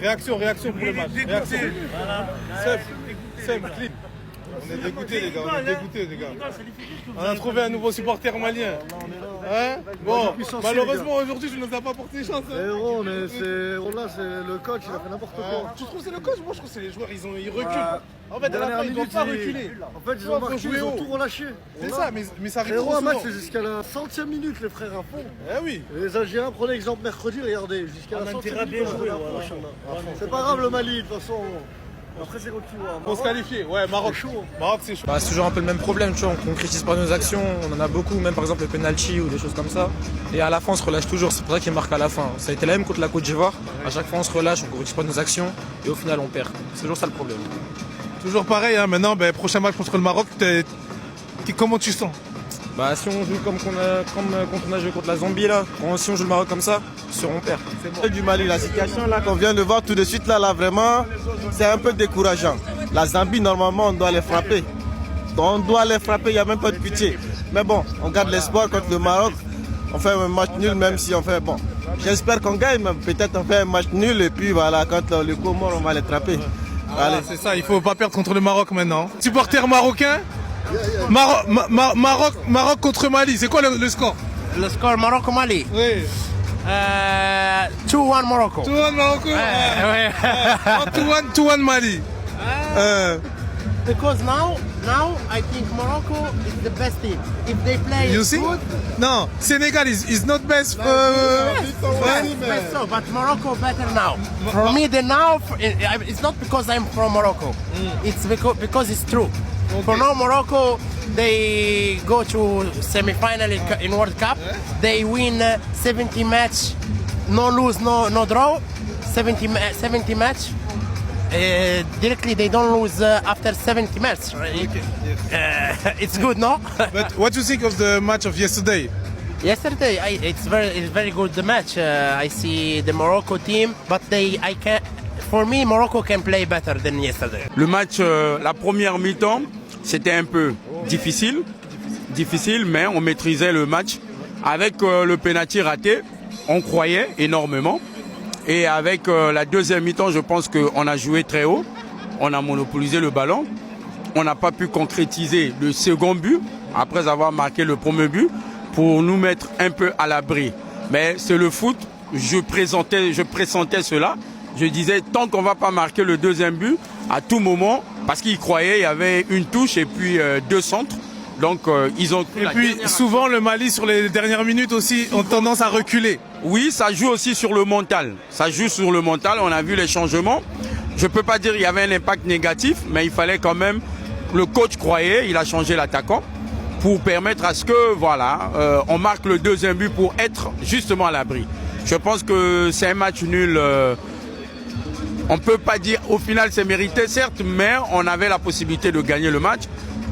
Réaction pour le match. Réaction. Seb, clip. On est dégoûtés les gars, On a trouvé un nouveau supporter malien. Hein, bon, malheureusement aujourd'hui tu nous as pas porté chance. Héros, mais c'est le coach, il a fait n'importe quoi. Tu trouves que c'est le coach? Moi je trouve que c'est les joueurs, ils reculent. En fait, à la fin, ils ne doivent pas reculer. En fait, ils ont tout relâché. C'est ça, mais ça arrive trop souvent. souvent. Un match, c'est jusqu'à la 100e minute, les frères à fond. Eh oui. Les Algériens, prenez exemple mercredi, regardez, jusqu'à la 100e minute. C'est pas grave le Mali, de toute façon. Après, c'est quand tu vois. On se qualifie, ouais, Maroc. Maroc, c'est chaud. Bah, c'est toujours un peu le même problème, tu vois. On concrétise pas nos actions, on en a beaucoup, même par exemple le penalty ou des choses comme ça. Et à la fin, on se relâche toujours, c'est pour ça qu'ils marquent à la fin. Ça a été la même contre la Côte d'Ivoire. À chaque fois, on se relâche, on concrétise pas nos actions et au final, on perd. C'est toujours ça le problème. Toujours pareil, hein. Maintenant, prochain match contre le Maroc, comment tu sens? Bah, si on joue comme quand on a joué contre la Zambie, là, si on joue le Maroc comme ça, on perd. C'est du Mali, la situation là qu'on vient de voir tout de suite là vraiment, c'est un peu décourageant. La Zambie, normalement, on doit les frapper. Il n'y a même pas de pitié. Mais bon, on garde l'espoir contre le Maroc. On fait un match nul, même si on fait bon. J'espère qu'on gagne, mais peut-être on fait un match nul et puis voilà, quand le Comore, on va les frapper. Allez, c'est ça, il faut pas perdre contre le Maroc maintenant. Supporter marocain, Maroc contre Mali, c'est quoi le score? Le score Maroc-Mali. Oui. 2-1 Morocco. 2-1 Morocco. 2-1 Mali. Because now I think Morocco is the best team. If they play You see? good, No, Senegal is not best. best so, but Morocco better now. For me, it's not because I'm from Morocco. It's because it's true. Okay. For now, Morocco, they go to semi-final in World Cup. They win 70 match, no lose, no draw. 70 match. Directly, they don't lose after 70 match. Right? Okay. Yes. It's good, no? But what do you think of the match of yesterday? Yesterday, it's very good the match. I see the Morocco team, but for me, Morocco can play better than yesterday. Le match, la première mi-temps, c'était un peu difficile, mais on maîtrisait le match. Avec le penalty raté, on croyait énormément. Et avec la deuxième mi-temps, je pense qu'on a joué très haut. On a monopolisé le ballon. On n'a pas pu concrétiser le second but, après avoir marqué le premier but, pour nous mettre un peu à l'abri. Mais c'est le foot, je pressentais cela. Je disais, tant qu'on ne va pas marquer le deuxième but, à tout moment, parce qu'ils croyaient, il y avait une touche et puis deux centres. Donc ils ont... Et puis souvent le Mali sur les dernières minutes aussi ont tendance à reculer. Oui, ça joue aussi sur le mental. Ça joue sur le mental, on a vu les changements. Je ne peux pas dire qu'il y avait un impact négatif, mais il fallait quand même... Le coach croyait, il a changé l'attaquant pour permettre à ce que, voilà, on marque le deuxième but pour être justement à l'abri. Je pense que c'est un match nul... on ne peut pas dire au final c'est mérité, certes, mais on avait la possibilité de gagner le match.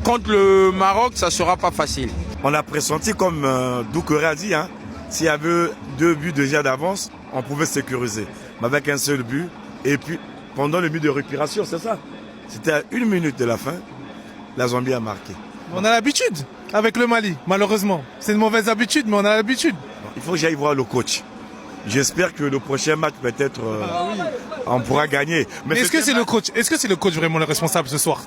Contre le Maroc, ça ne sera pas facile. On a pressenti, comme Doucouré a dit, hein, s'il y avait 2 buts déjà d'avance, on pouvait sécuriser. Mais avec un seul but, et puis pendant le but de récupération, c'est ça. C'était à 1 minute de la fin, la Zambie a marqué. On a l'habitude avec le Mali, malheureusement. C'est une mauvaise habitude, mais on a l'habitude. Il faut que j'aille voir le coach. J'espère que le prochain match, peut-être, on pourra gagner. Mais est-ce que c'est le coach? Est-ce que c'est le coach vraiment le responsable ce soir?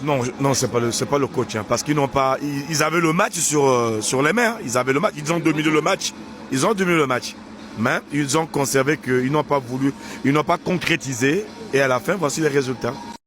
Non, c'est pas le coach, hein, parce qu'ils n'ont pas, ils avaient le match sur les mains. Ils avaient le match, ils ont dominé le match. Mais ils ont conservé qu'ils n'ont pas voulu, ils n'ont pas concrétisé. Et à la fin, voici les résultats.